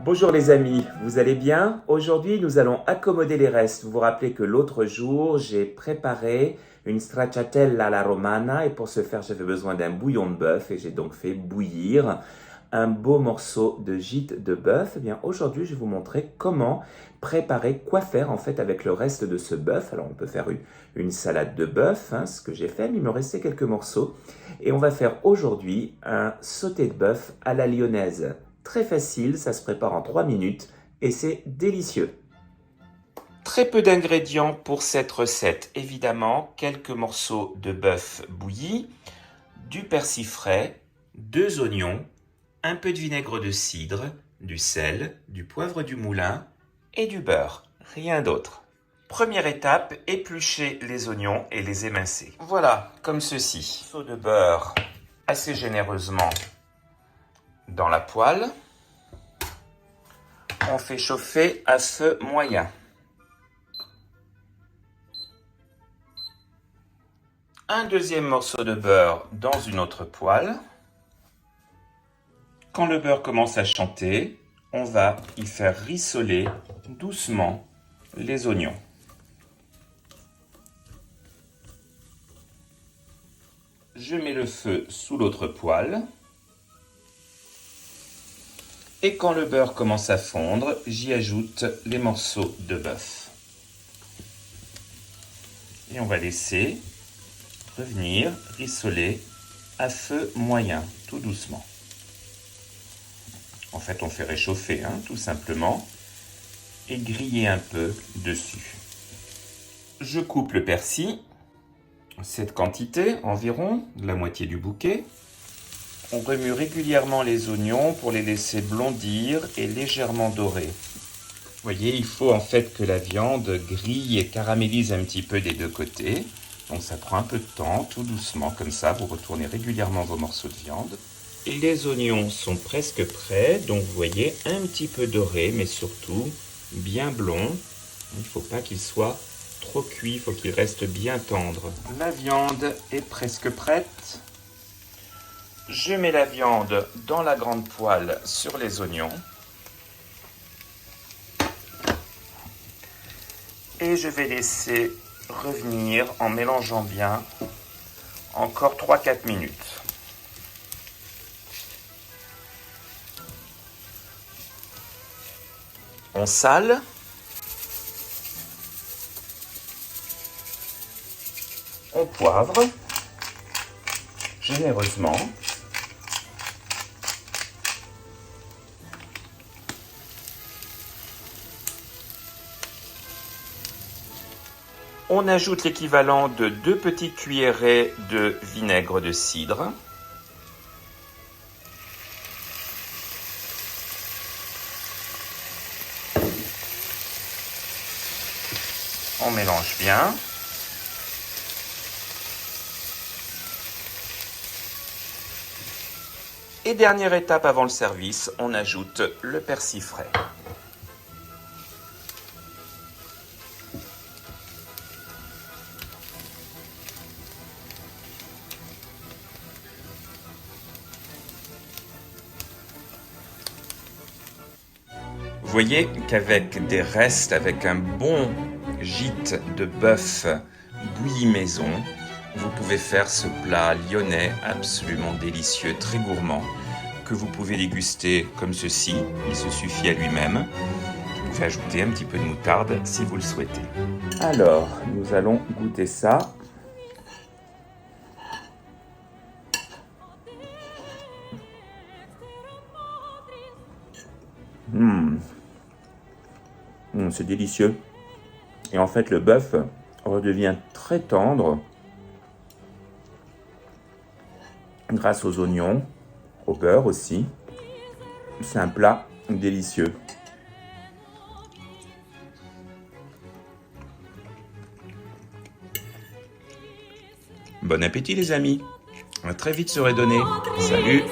Bonjour les amis, vous allez bien? Aujourd'hui, nous allons accommoder les restes. Vous vous rappelez que l'autre jour, j'ai préparé une stracciatella alla romana et pour ce faire, j'avais besoin d'un bouillon de bœuf et j'ai donc fait bouillir un beau morceau de gîte de bœuf. Eh bien, aujourd'hui, je vais vous montrer comment préparer, quoi faire en fait avec le reste de ce bœuf. Alors, on peut faire une salade de bœuf, ce que j'ai fait, mais il me restait quelques morceaux. Et on va faire aujourd'hui un sauté de bœuf à la lyonnaise. Très facile, ça se prépare en 3 minutes et c'est délicieux. Très peu d'ingrédients pour cette recette. Évidemment, quelques morceaux de bœuf bouilli, du persil frais, 2 oignons, un peu de vinaigre de cidre, du sel, du poivre du moulin et du beurre. Rien d'autre. Première étape, éplucher les oignons et les émincer. Voilà, comme ceci. Morceau de beurre assez généreusement dans la poêle. On fait chauffer à feu moyen. Un deuxième morceau de beurre dans une autre poêle. Quand le beurre commence à chanter, on va y faire rissoler doucement les oignons. Je mets le feu sous l'autre poêle. Et quand le beurre commence à fondre, j'y ajoute les morceaux de bœuf. Et on va laisser revenir, rissoler à feu moyen, tout doucement. En fait, on fait réchauffer, tout simplement, et griller un peu dessus. Je coupe le persil, cette quantité, environ la moitié du bouquet. On remue régulièrement les oignons pour les laisser blondir et légèrement dorer. Vous voyez, il faut en fait que la viande grille et caramélise un petit peu des deux côtés. Donc ça prend un peu de temps, tout doucement, comme ça, vous retournez régulièrement vos morceaux de viande. Et les oignons sont presque prêts, donc vous voyez, un petit peu doré, mais surtout bien blond. Il ne faut pas qu'il soit trop cuit, il faut qu'il reste bien tendre. La viande est presque prête. Je mets la viande dans la grande poêle sur les oignons. Et je vais laisser revenir en mélangeant bien encore 3-4 minutes. On sale. On poivre généreusement. On ajoute l'équivalent de 2 petites cuillerées de vinaigre de cidre. On mélange bien. Et dernière étape avant le service, on ajoute le persil frais. Vous voyez qu'avec des restes, avec un bon gîte de bœuf bouilli maison, vous pouvez faire ce plat lyonnais absolument délicieux, très gourmand, que vous pouvez déguster comme ceci, il se suffit à lui-même. Vous pouvez ajouter un petit peu de moutarde si vous le souhaitez. Alors, nous allons goûter ça. C'est délicieux. Et en fait, le bœuf redevient très tendre grâce aux oignons, au beurre aussi. C'est un plat délicieux. Bon appétit les amis. À très vite sur Redonné. Salut!